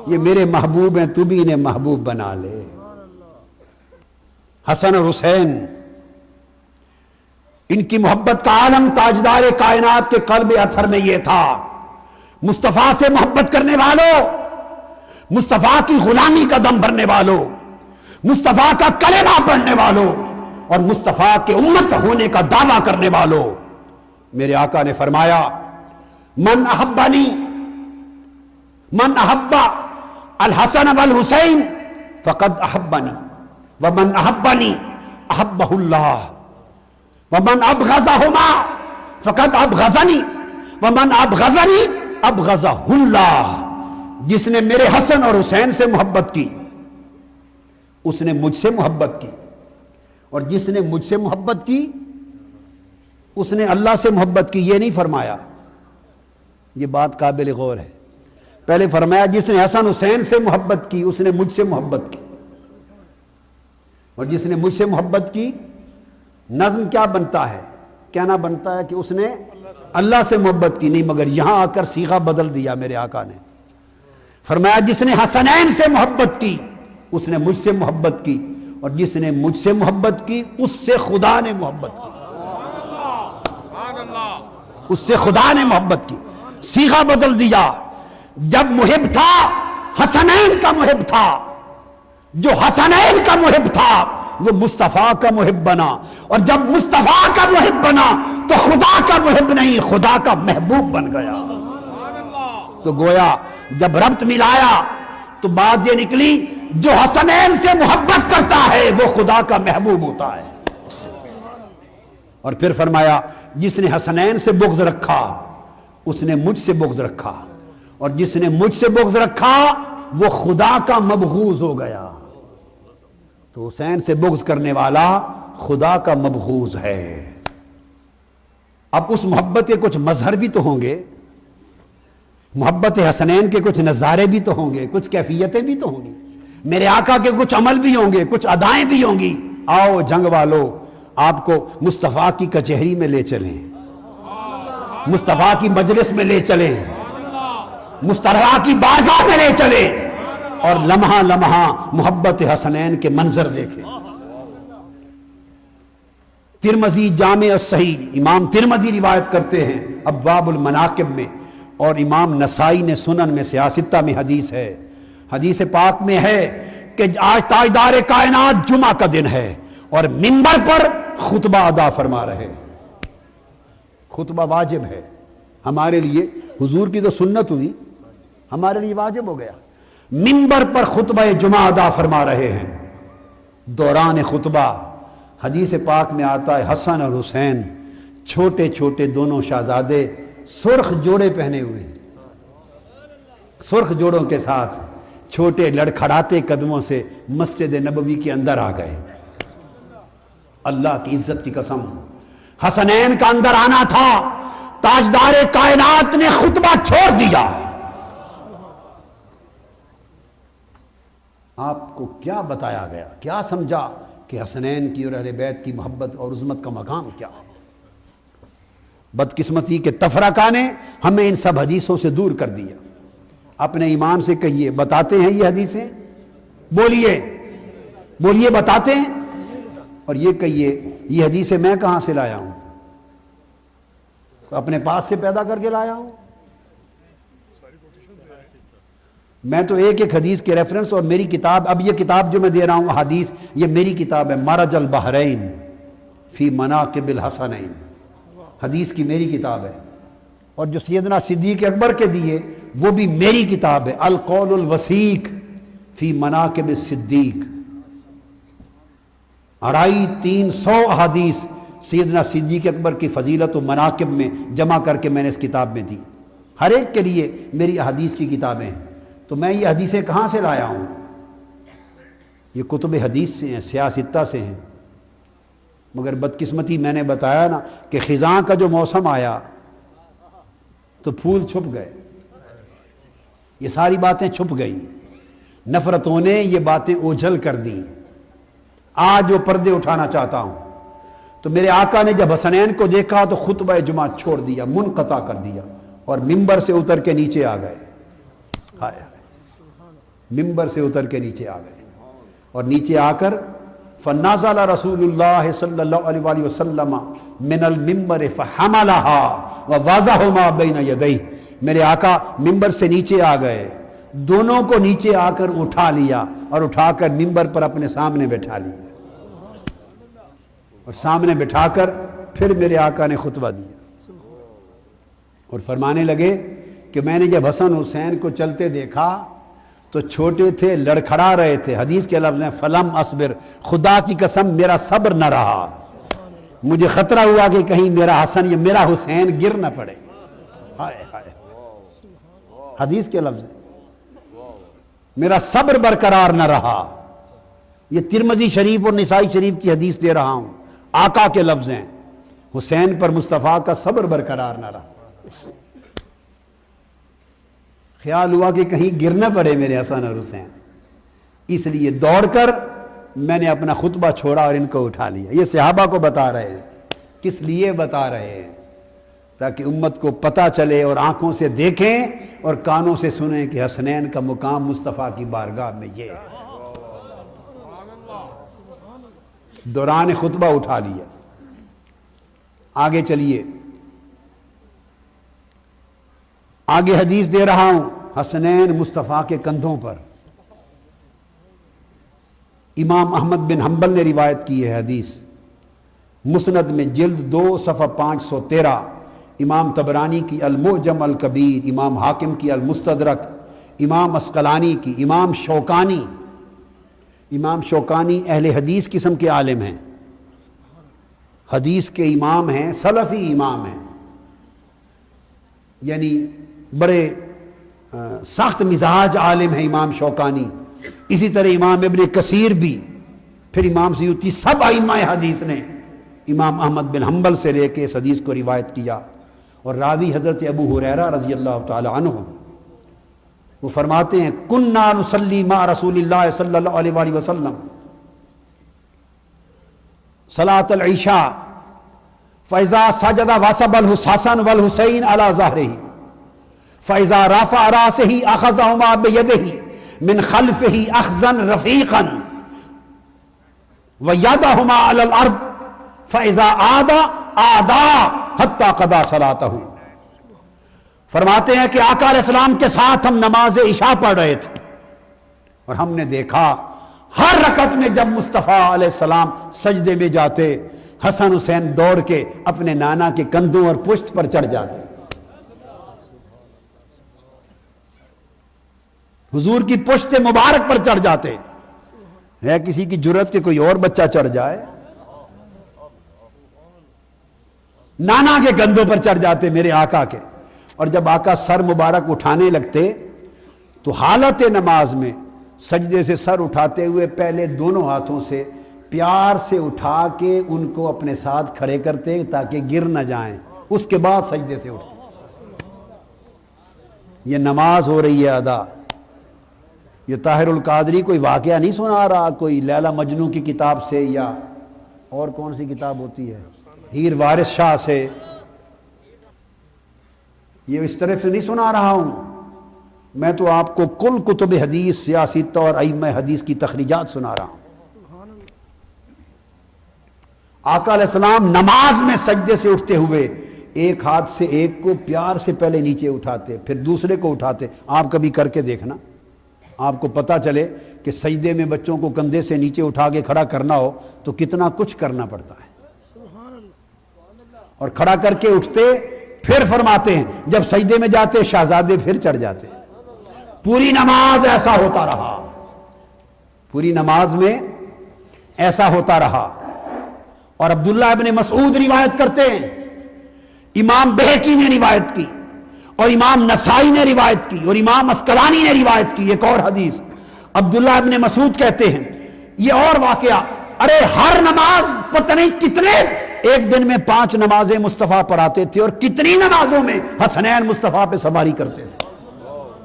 یہ میرے محبوب ہیں، تو بھی انہیں محبوب بنا لے۔ حسن اور حسین، ان کی محبت کا عالم تاجدار کائنات کے قلب اطہر میں یہ تھا، مصطفیٰ سے محبت کرنے والوں، مصطفیٰ کی غلامی کا دم بھرنے والوں، مصطفیٰ کا کلمہ پڑھنے والوں اور مصطفیٰ کے امت ہونے کا دعویٰ کرنے والوں، میرے آقا نے فرمایا من احبنی، من احب الحسن والحسین فقد احبنی ومن احبنی احبہ اللہ ومن ابغضہما فقد ابغضنی ومن ابغضنی ابغضہ اللہ۔ جس نے میرے حسن اور حسین سے محبت کی اس نے مجھ سے محبت کی، اور جس نے مجھ سے محبت کی اس نے اللہ سے محبت کی۔ یہ نہیں فرمایا، یہ بات قابل غور ہے، پہلے فرمایا جس نے حسن حسین سے محبت کی اس نے مجھ سے محبت کی، اور جس نے مجھ سے محبت کی، نظم کیا بنتا ہے، کہنا بنتا ہے کہ اس نے اللہ سے محبت کی، نہیں، مگر یہاں آ کر صیغہ بدل دیا میرے آقا نے، فرمایا جس نے حسنین سے محبت کی اس نے مجھ سے محبت کی، اور جس نے مجھ سے محبت کی اس سے خدا نے محبت کی، اس سے خدا نے محبت کی۔ صیغہ بدل دیا، جب محب تھا حسنین کا محب تھا، جو حسنین کا محب تھا وہ مصطفیٰ کا محب بنا، اور جب مصطفیٰ کا محب بنا تو خدا کا محب نہیں، خدا کا محبوب بن گیا۔ تو گویا جب ربط ملایا تو بات یہ نکلی جو حسنین سے محبت کرتا ہے وہ خدا کا محبوب ہوتا ہے۔ اور پھر فرمایا جس نے حسنین سے بغض رکھا اس نے مجھ سے بغض رکھا، اور جس نے مجھ سے بغض رکھا وہ خدا کا مبغوض ہو گیا۔ تو حسین سے بغض کرنے والا خدا کا مبغوض ہے۔ اب اس محبت کے کچھ مظہر بھی تو ہوں گے، محبت حسنین کے کچھ نظارے بھی تو ہوں گے، کچھ کیفیتیں بھی تو ہوں گی، میرے آقا کے کچھ عمل بھی ہوں گے، کچھ ادائیں بھی ہوں گی۔ آؤ جنگ والو، آپ کو مصطفیٰ کی کچہری میں لے چلیں، مصطفیٰ کی مجلس میں لے چلیں، مصطفیٰ کی بارگاہ میں لے چلیں، اور لمحہ لمحہ محبت حسنین کے منظر دیکھیں۔ ترمذی جامع الصحیح، امام ترمذی روایت کرتے ہیں ابواب المناقب میں، اور امام نسائی نے سنن میں سیاستہ میں حدیث ہے، حدیث پاک میں ہے کہ آج تاجدار کائنات جمعہ کا دن ہے اور منبر پر خطبہ ادا فرما رہے، خطبہ واجب ہے ہمارے لیے، حضور کی تو سنت ہوئی، ہمارے لیے واجب ہو گیا۔ منبر پر خطبہ جمعہ ادا فرما رہے ہیں، دوران خطبہ حدیث پاک میں آتا ہے حسن اور حسین چھوٹے چھوٹے دونوں شہزادے سرخ جوڑے پہنے ہوئے، سرخ جوڑوں کے ساتھ چھوٹے لڑکھڑاتے قدموں سے مسجد نبوی کے اندر آ گئے۔ اللہ کی عزت کی قسم، حسنین کا اندر آنا تھا، تاجدار کائنات نے خطبہ چھوڑ دیا۔ آپ کو کیا بتایا گیا، کیا سمجھا کہ حسنین کی اور اہل بیت کی محبت اور عظمت کا مقام کیا ہے؟ بدقسمتی کے تفرقہ نے ہمیں ان سب حدیثوں سے دور کر دیا۔ اپنے ایمان سے کہیے بتاتے ہیں یہ حدیثیں، بولیے بولیے بتاتے ہیں، اور یہ کہیے یہ حدیثیں میں کہاں سے لایا ہوں، اپنے پاس سے پیدا کر کے لایا ہوں؟ میں تو ایک ایک حدیث کے ریفرنس، اور میری کتاب، اب یہ کتاب جو میں دے رہا ہوں حدیث، یہ میری کتاب ہے مرج البحرین فی مناقب الحسنین، حدیث کی میری کتاب ہے، اور جو سیدنا صدیق اکبر کے دیے وہ بھی میری کتاب ہے القول الوثیق فی مناقب الصدیق، 250-300 احادیث سیدنا صدیق اکبر کی فضیلت و مناقب میں جمع کر کے میں نے اس کتاب میں دی، ہر ایک کے لیے میری احادیث کی کتابیں ہیں۔ تو میں یہ حدیثیں کہاں سے لایا ہوں؟ یہ کتب حدیث سے ہیں، سیاستہ سے ہیں، مگر بدقسمتی میں نے بتایا نا کہ خزاں کا جو موسم آیا تو پھول چھپ گئے، یہ ساری باتیں چھپ گئیں، نفرتوں نے یہ باتیں اوجھل کر دیں۔ آج وہ پردے اٹھانا چاہتا ہوں، تو میرے آقا نے جب حسنین کو دیکھا تو خطبہ جمعہ چھوڑ دیا، منقطع کر دیا، اور منبر سے اتر کے نیچے آ گئے۔ ہائے ہائے، ممبر سے اتر کے نیچے آ گئے اور نیچے آ کر فنازل رسول اللہ صلی اللہ علیہ وآلہ وسلم من الممبر فحملها ووضعهما بین یدیہ، میرے آقا ممبر سے نیچے آ گئے، دونوں کو نیچے آ کر اٹھا لیا اور اٹھا کر ممبر پر اپنے سامنے بٹھا لیا، اور سامنے بٹھا کر پھر میرے آقا نے خطبہ دیا اور فرمانے لگے کہ میں نے جب حسن حسین کو چلتے دیکھا تو چھوٹے تھے، لڑکھڑا رہے تھے، حدیث کے لفظ ہیں فلم اصبر، خدا کی قسم میرا صبر نہ رہا، مجھے خطرہ ہوا کہ کہیں میرا حسن یا میرا حسین گر نہ پڑے، ہائے ہائے، حدیث کے لفظ ہیں میرا صبر برقرار نہ رہا، یہ ترمذی شریف اور نسائی شریف کی حدیث دے رہا ہوں، آقا کے لفظ ہیں، حسین پر مصطفیٰ کا صبر برقرار نہ رہا، خیال ہوا کہ کہیں گر نہ پڑے میرے حسن اور حسین، اس لیے دوڑ کر میں نے اپنا خطبہ چھوڑا اور ان کو اٹھا لیا۔ یہ صحابہ کو بتا رہے ہیں، کس لیے بتا رہے ہیں؟ تاکہ امت کو پتہ چلے اور آنکھوں سے دیکھیں اور کانوں سے سنیں کہ حسنین کا مقام مصطفیٰ کی بارگاہ میں یہ ہے۔ دوران خطبہ اٹھا لیا۔ آگے چلیے، آگے حدیث دے رہا ہوں، حسنین مصطفیٰ کے کندھوں پر۔ امام احمد بن حنبل نے روایت کی ہے حدیث، مسند میں جلد 2 صفحہ 513، امام طبرانی کی المعجم الکبیر، امام حاکم کی المستدرک، امام عسقلانی کی، امام شوکانی اہل حدیث قسم کے عالم ہیں، حدیث کے امام ہیں، سلفی امام ہیں، یعنی بڑے سخت مزاج عالم ہیں امام شوکانی، اسی طرح امام ابن کثیر بھی، پھر امام سیوطی، سب ائمہ حدیث نے امام احمد بن حنبل سے لے کے اس حدیث کو روایت کیا، اور راوی حضرت ابو ہریرہ رضی اللہ تعالی عنہ، وہ فرماتے ہیں کننا نصلی مع رسول اللہ صلی اللہ علیہ وآلہ وسلم صلاۃ العشاء فاذا سجد وصب الحسن والحسین علی ظہرہ فاذا رفع راسہ اخذہما بیدہ من خلفہ اخذا رفیقا ویدہما علی الارض فاذا عادا حتی قضا صلاتہ۔ فرماتے ہیں کہ آقا علیہ السلام کے ساتھ ہم نماز عشاء پڑھ رہے تھے اور ہم نے دیکھا ہر رکعت میں جب مصطفیٰ علیہ السلام سجدے میں جاتے، حسن حسین دوڑ کے اپنے نانا کے کندھوں اور پشت پر چڑھ جاتے، حضور کی پشت مبارک پر چڑھ جاتے۔ ہے کسی کی جرت کہ کوئی اور بچہ چڑھ جائے؟ نانا کے کندھوں پر چڑھ جاتے میرے آقا کے، اور جب آقا سر مبارک اٹھانے لگتے تو حالت نماز میں سجدے سے سر اٹھاتے ہوئے پہلے دونوں ہاتھوں سے پیار سے اٹھا کے ان کو اپنے ساتھ کھڑے کرتے تاکہ گر نہ جائیں، اس کے بعد سجدے سے اٹھتے۔ یہ نماز ہو رہی ہے ادا۔ یہ طاہر القادری کوئی واقعہ نہیں سنا رہا، کوئی لیلا مجنوں کی کتاب سے یا اور کون سی کتاب ہوتی ہے، ہیر وارث شاہ سے، یہ اس طرح سے نہیں سنا رہا ہوں، میں تو آپ کو کل کتب حدیث، سیاستہ اور ائمہ حدیث کی تخریجات سنا رہا ہوں۔ آقا علیہ السلام نماز میں سجدے سے اٹھتے ہوئے ایک ہاتھ سے ایک کو پیار سے پہلے نیچے اٹھاتے، پھر دوسرے کو اٹھاتے۔ آپ کبھی کر کے دیکھنا، آپ کو پتہ چلے کہ سجدے میں بچوں کو کندھے سے نیچے اٹھا کے کھڑا کرنا ہو تو کتنا کچھ کرنا پڑتا ہے، اور کھڑا کر کے اٹھتے، پھر فرماتے ہیں جب سجدے میں جاتے شہزادے پھر چڑھ جاتے۔ پوری نماز ایسا ہوتا رہا، پوری نماز میں ایسا ہوتا رہا۔ اور عبداللہ ابن مسعود روایت کرتے ہیں، امام بہقی نے روایت کی اور امام نسائی نے روایت کی اور امام عسقلانی نے روایت کی ایک اور حدیث۔ عبداللہ ابن مسعود کہتے ہیں یہ اور واقعہ، ارے ہر نماز پتہ نہیں کتنے، ایک دن میں 5 نمازیں مصطفیٰ پڑھاتے تھے اور کتنی نمازوں میں حسنین مصطفیٰ پہ سواری کرتے تھے۔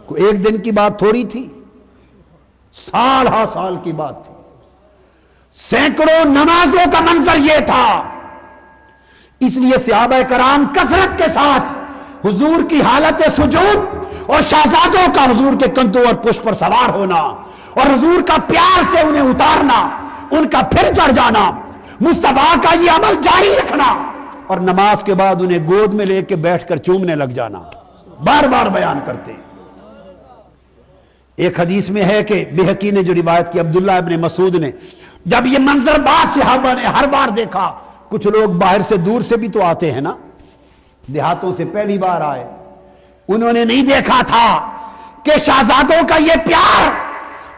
کوئی ایک دن کی بات تھوڑی تھی، سال ہا سال کی بات تھی، سینکڑوں نمازوں کا منظر یہ تھا۔ اس لیے صحابہ کرام کثرت کے ساتھ حضور کی حالت سجود اور شہزادوں کا حضور کے کندھوں اور پشت پر سوار ہونا اور حضور کا پیار سے انہیں اتارنا، ان کا پھر چڑھ جانا، مصطفیٰ کا یہ عمل جاری رکھنا، اور نماز کے بعد انہیں گود میں لے کے بیٹھ کر چومنے لگ جانا، بار بار بیان کرتے ہیں۔ ایک حدیث میں ہے کہ بہقی نے جو روایت کی، عبداللہ ابن مسعود نے، جب یہ منظر بعض صحابہ نے ہر بار دیکھا، کچھ لوگ باہر سے دور سے بھی تو آتے ہیں نا، دیہاتوں سے پہلی بار آئے، انہوں نے نہیں دیکھا تھا کہ شہزادوں کا یہ پیار،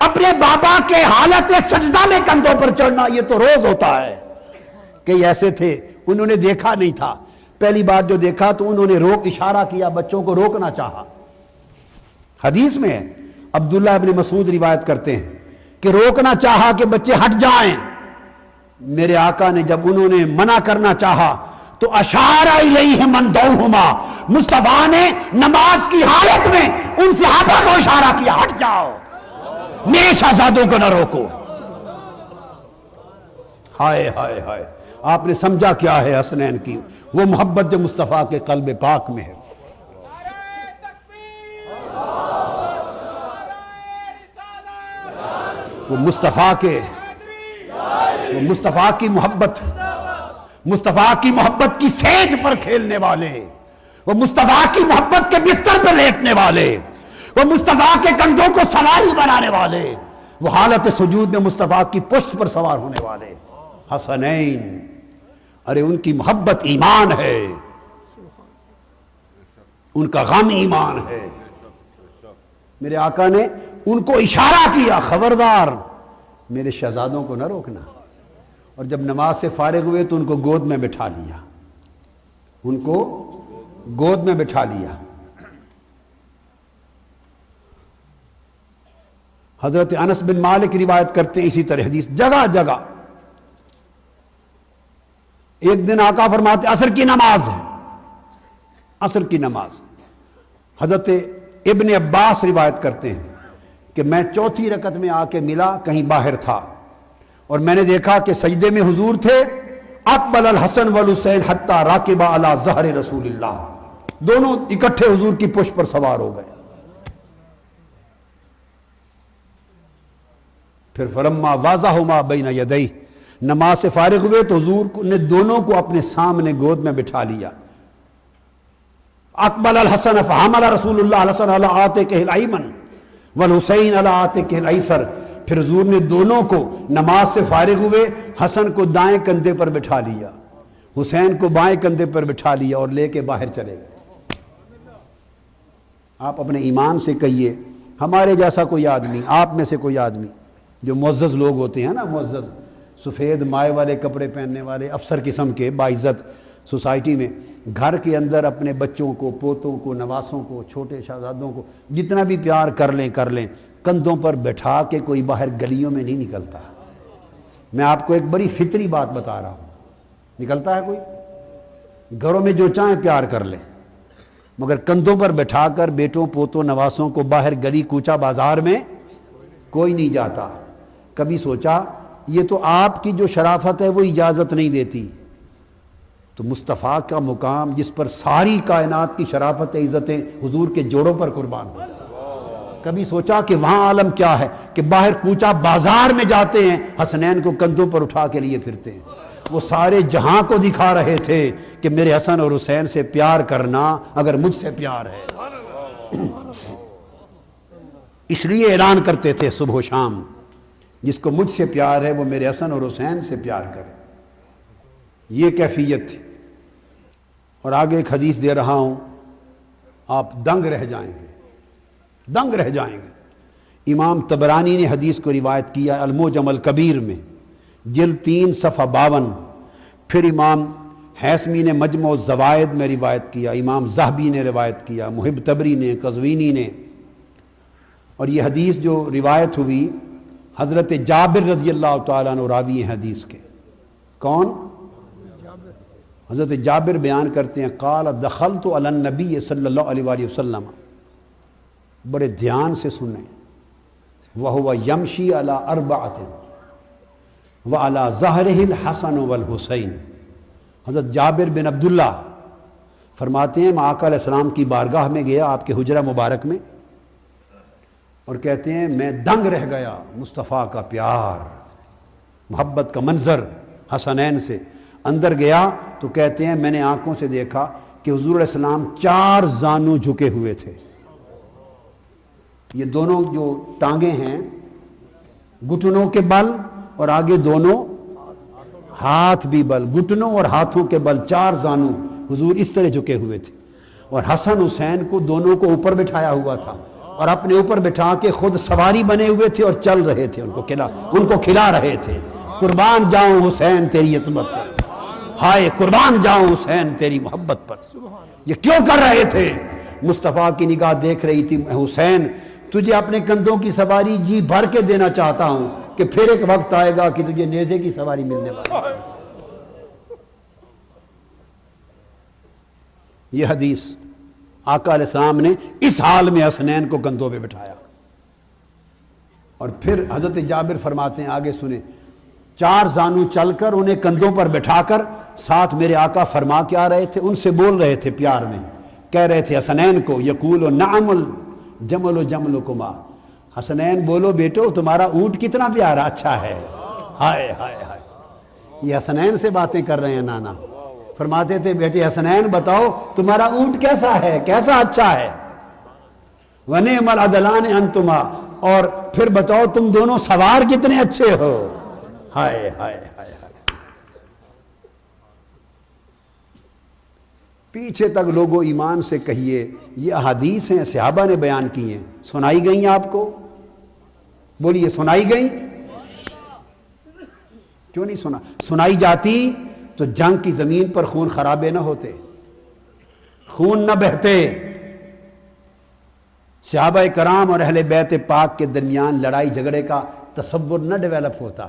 اپنے بابا کے حالت سجدہ میں کندھوں پر چڑھنا، یہ تو روز ہوتا ہے، کہ ایسے تھے، انہوں نے دیکھا نہیں تھا۔ پہلی بار جو دیکھا تو انہوں نے اشارہ کیا، بچوں کو روکنا چاہا۔ حدیث میں عبداللہ ابن مسعود روایت کرتے ہیں کہ روکنا چاہا کہ بچے ہٹ جائیں، میرے آقا نے جب انہوں نے منع کرنا چاہا تو اشارہ الیہ من دعوہما، مصطفیٰ نے نماز کی حالت میں ان صحابہ کو اشارہ کیا، ہٹ جاؤ، میرے شہزادوں کو نہ روکو۔ ہائے ہائے ہائے، آپ نے سمجھا کیا ہے حسنین کی وہ محبت جو مصطفیٰ کے قلب پاک میں ہے۔ وہ مصطفیٰ کی محبت، مصطفیٰ کی محبت کی سیج پر کھیلنے والے، وہ مصطفیٰ کی محبت کے بستر پر لیٹنے والے، وہ مصطفیٰ کے کندھوں کو سواری بنانے والے، وہ حالت سجود میں مصطفیٰ کی پشت پر سوار ہونے والے حسنین، ارے ان کی محبت ایمان ہے، ان کا غم ایمان ہے۔ میرے آقا نے ان کو اشارہ کیا، خبردار میرے شہزادوں کو نہ روکنا، اور جب نماز سے فارغ ہوئے تو ان کو گود میں بٹھا لیا، ان کو گود میں بٹھا لیا۔ حضرت انس بن مالک روایت کرتے ہیں اسی طرح حدیث جگہ جگہ۔ ایک دن آقا فرماتے عصر کی نماز ہے، عصر کی نماز، حضرت ابن عباس روایت کرتے ہیں کہ میں چوتھی رکعت میں آ کے ملا، کہیں باہر تھا، اور میں نے دیکھا کہ سجدے میں حضور تھے، اقبل الحسن والحسین حتی راکبا علی ظہر رسول اللہ، دونوں اکٹھے حضور کی پشت پر سوار ہو گئے۔ پھر فلما واضحہما بین یدیہ، نماز سے فارغ ہوئے تو حضور نے دونوں کو اپنے سامنے گود میں بٹھا لیا۔ اقبل الحسن فحمل رسول اللہ الحسن علی عاتقہ الایمن والحسین علی عاتقہ الایسر، پھر حضور نے دونوں کو نماز سے فارغ ہوئے، حسن کو دائیں کندھے پر بٹھا لیا، حسین کو بائیں کندھے پر بٹھا لیا، اور لے کے باہر چلے گئے۔ آپ اپنے ایمان سے کہیے، ہمارے جیسا کوئی آدمی، آپ میں سے کوئی آدمی جو معزز لوگ ہوتے ہیں نا، معزز سفید مائے والے کپڑے پہننے والے افسر قسم کے باعزت سوسائٹی میں، گھر کے اندر اپنے بچوں کو، پوتوں کو، نواسوں کو، چھوٹے شہزادوں کو جتنا بھی پیار کر لیں، کندھوں پر بٹھا کے کوئی باہر گلیوں میں نہیں نکلتا۔ میں آپ کو ایک بڑی فطری بات بتا رہا ہوں، نکلتا ہے کوئی؟ گھروں میں جو چاہیں پیار کر لیں، مگر کندھوں پر بٹھا کر بیٹوں، پوتوں، نواسوں کو باہر گلی کوچہ بازار میں کوئی نہیں جاتا۔ کبھی سوچا یہ تو آپ کی جو شرافت ہے وہ اجازت نہیں دیتی، تو مصطفیٰ کا مقام جس پر ساری کائنات کی شرافت عزتیں حضور کے جوڑوں پر قربان ہو، کبھی سوچا کہ وہاں عالم کیا ہے کہ باہر کوچہ بازار میں جاتے ہیں، حسنین کو کندھوں پر اٹھا کے لیے پھرتے ہیں۔ وہ سارے جہاں کو دکھا رہے تھے کہ میرے حسن اور حسین سے پیار کرنا اگر مجھ سے پیار ہے، اس لیے اعلان کرتے تھے صبح و شام، جس کو مجھ سے پیار ہے وہ میرے حسن اور حسین سے پیار کرے۔ یہ کیفیت تھی۔ اور آگے ایک حدیث دے رہا ہوں، آپ دنگ رہ جائیں گے، دنگ رہ جائیں گے۔ امام طبرانی نے حدیث کو روایت کیا المعجم الکبیر میں، جلد 3 صفحہ 52۔ پھر امام حیثمی نے مجمع الزوائد میں روایت کیا، امام ذہبی نے روایت کیا، محب طبری نے، قزوینی نے۔ اور یہ حدیث جو روایت ہوئی حضرت جابر رضی اللہ تعالیٰ عنہ راوی ہیں حدیث کے۔ کون؟ حضرت جابر بیان کرتے ہیں قال دخلت علی النبی صلی اللہ علیہ وآلہ وسلم، بڑے دھیان سے سنیں، وہو یمشی علی 4 وعلی ظہرہ الحسن والحسین۔ حضرت جابر بن عبداللہ فرماتے ہیں میں آقا علیہ السلام کی بارگاہ میں گیا، آپ کے حجرہ مبارک میں، اور کہتے ہیں میں دنگ رہ گیا، مصطفیٰ کا پیار، محبت کا منظر حسنین سے۔ اندر گیا تو کہتے ہیں میں نے آنکھوں سے دیکھا کہ حضور علیہ السلام 4 زانو جھکے ہوئے تھے۔ یہ دونوں جو ٹانگیں ہیں گھٹنوں کے بل، اور آگے دونوں ہاتھ بھی بل، گھٹنوں اور ہاتھوں کے بل 4 زانو حضور اس طرح جھکے ہوئے تھے، اور حسن حسین کو دونوں کو اوپر بٹھایا ہوا تھا، اور اپنے اوپر بٹھا کے خود سواری بنے ہوئے تھے اور چل رہے تھے، ان کو کھلا رہے تھے۔ قربان جاؤں حسین تیری عظمت پر، ہائے قربان جاؤں حسین تیری محبت پر۔ یہ کیوں کر رہے تھے؟ مصطفیٰ کی نگاہ دیکھ رہی تھی حسین تجھے اپنے کندھوں کی سواری جی بھر کے دینا چاہتا ہوں کہ پھر ایک وقت آئے گا کہ تجھے نیزے کی سواری ملنے والی ہے۔ یہ حدیث آقا علیہ السلام نے اس حال میں حسنین کو کندھوں پہ بٹھایا۔ اور پھر حضرت جابر فرماتے ہیں، آگے سنیں، 4 زانو چل کر انہیں کندھوں پر بٹھا کر ساتھ میرے آقا فرما کے آ رہے تھے، ان سے بول رہے تھے پیار میں، کہہ رہے تھے حسنین کو، یقول نعم الجمل جملکما، حسنین بولو بیٹو تمہارا اونٹ کتنا پیارا اچھا ہے۔ ہائے ہائے ہائے، یہ حسنین سے باتیں کر رہے ہیں نانا۔ فرماتے تھے بیٹے حسنین بتاؤ تمہارا اونٹ کیسا ہے، کیسا اچھا ہے۔ وَنِعْمَ الْعَدْلَانِ أَنْتُمَا، اور پھر بتاؤ تم دونوں سوار کتنے اچھے ہو۔ ہائے ہائے ہائے ہائے، پیچھے تک لوگوں ایمان سے کہیے، یہ احادیث ہیں صحابہ نے بیان کی ہیں، سنائی گئیں آپ کو؟ بولیے سنائی گئیں؟ کیوں نہیں سنا؟ سنائی جاتی تو جنگ کی زمین پر خون خرابے نہ ہوتے، خون نہ بہتے، صحابہ کرام اور اہل بیت پاک کے درمیان لڑائی جھگڑے کا تصور نہ ڈیولپ ہوتا،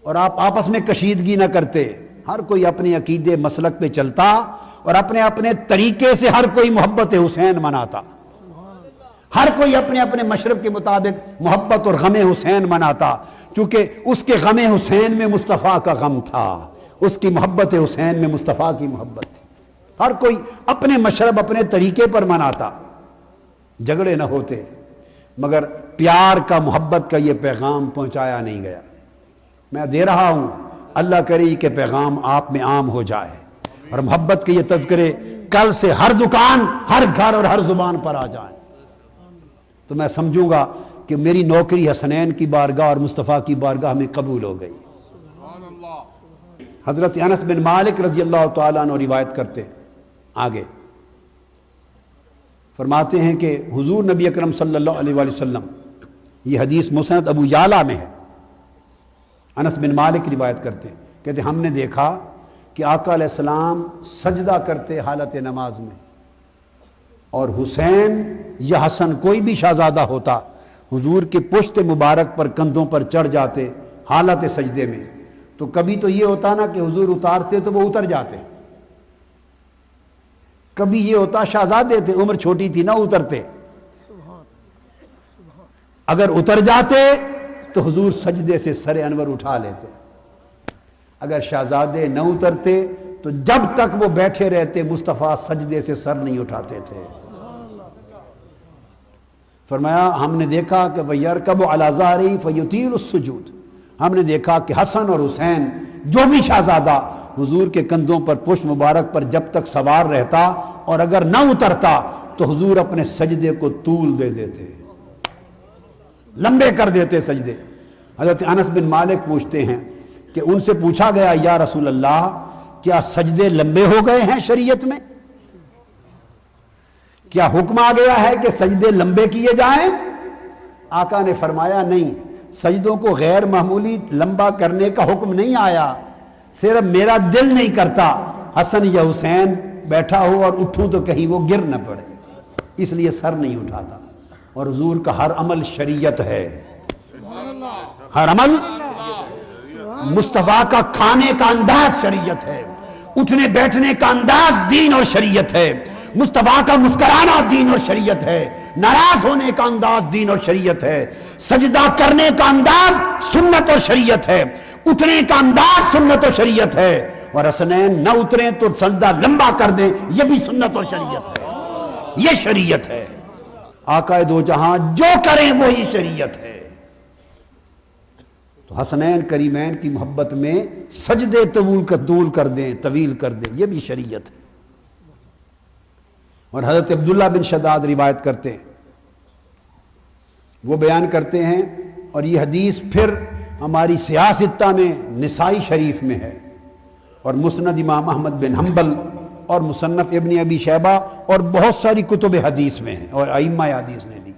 اور آپ آپس میں کشیدگی نہ کرتے، ہر کوئی اپنے عقیدے مسلک پہ چلتا، اور اپنے اپنے طریقے سے ہر کوئی محبت حسین مناتا، ہر کوئی اپنے اپنے مشرب کے مطابق محبت اور غم حسین مناتا، چونکہ اس کے غم حسین میں مصطفیٰ کا غم تھا، اس کی محبت حسین میں مصطفیٰ کی محبت تھی۔ ہر کوئی اپنے مشرب اپنے طریقے پر مناتا، جھگڑے نہ ہوتے، مگر پیار کا محبت کا یہ پیغام پہنچایا نہیں گیا۔ میں دے رہا ہوں، اللہ کرے کہ پیغام آپ میں عام ہو جائے، اور محبت کے یہ تذکرے کل سے ہر دکان، ہر گھر اور ہر زبان پر آ جائیں، تو میں سمجھوں گا کہ میری نوکری حسنین کی بارگاہ اور مصطفیٰ کی بارگاہ میں قبول ہو گئی۔ حضرت انس بن مالک رضی اللہ تعالیٰ عنہ روایت کرتے آگے فرماتے ہیں کہ حضور نبی اکرم صلی اللہ علیہ وآلہ وسلم، یہ حدیث مسند ابو یعلا میں ہے، انس بن مالک روایت کرتے ہیں، کہتے ہم نے دیکھا کہ آقا علیہ السلام سجدہ کرتے حالت نماز میں، اور حسین یا حسن کوئی بھی شہزادہ ہوتا حضور کے پشت مبارک پر کندھوں پر چڑھ جاتے حالت سجدے میں، تو کبھی تو یہ ہوتا نا کہ حضور اتارتے تو وہ اتر جاتے، کبھی یہ ہوتا شہزادے تھے عمر چھوٹی تھی نہ اترتے، اگر اتر جاتے تو حضور سجدے سے سر انور اٹھا لیتے، اگر شہزادے نہ اترتے تو جب تک وہ بیٹھے رہتے مصطفیٰ سجدے سے سر نہیں اٹھاتے تھے۔ فرمایا ہم نے دیکھا کہ وَيَرْكَبُ عَلَى ظَهْرِهِ فَيُطِيلُ السُّجُودَ، ہم نے دیکھا کہ حسن اور حسین جو بھی شہزادہ حضور کے کندھوں پر پشت مبارک پر جب تک سوار رہتا اور اگر نہ اترتا تو حضور اپنے سجدے کو طول دے دیتے، لمبے کر دیتے سجدے۔ حضرت انس بن مالک پوچھتے ہیں کہ ان سے پوچھا گیا یا رسول اللہ کیا سجدے لمبے ہو گئے ہیں شریعت میں؟ کیا حکم آ گیا ہے کہ سجدے لمبے کیے جائیں؟ آقا نے فرمایا نہیں، سجدوں کو غیر معمولی لمبا کرنے کا حکم نہیں آیا، صرف میرا دل نہیں کرتا حسن یا حسین بیٹھا ہو اور اٹھوں تو کہیں وہ گر نہ پڑے، اس لیے سر نہیں اٹھاتا۔ اور حضور کا ہر عمل شریعت ہے، ہر عمل، مصطفیٰ کا کھانے کا انداز شریعت ہے، اٹھنے بیٹھنے کا انداز دین اور شریعت ہے، مصطفیٰ کا مسکرانا دین اور شریعت ہے، ناراض ہونے کا انداز دین اور شریعت ہے، سجدہ کرنے کا انداز سنت اور شریعت ہے، اٹھنے کا انداز سنت اور شریعت ہے، اور حسنین نہ اتریں تو سجدہ لمبا کر دیں، یہ بھی سنت اور شریعت ہے، یہ شریعت ہے۔ آقا دو جہاں جو کریں وہی شریعت ہے۔ تو حسنین کریمین کی محبت میں سجدے طول کر دیں، طویل کر دیں، یہ بھی شریعت ہے۔ اور حضرت عبداللہ بن شداد روایت کرتے ہیں، وہ بیان کرتے ہیں، اور یہ حدیث پھر ہماری سیاستہ میں نسائی شریف میں ہے، اور مسند امام احمد بن حنبل اور مصنف ابن ابی شیبہ اور بہت ساری کتب حدیث میں ہیں، اور ائمہ حدیث نے لی۔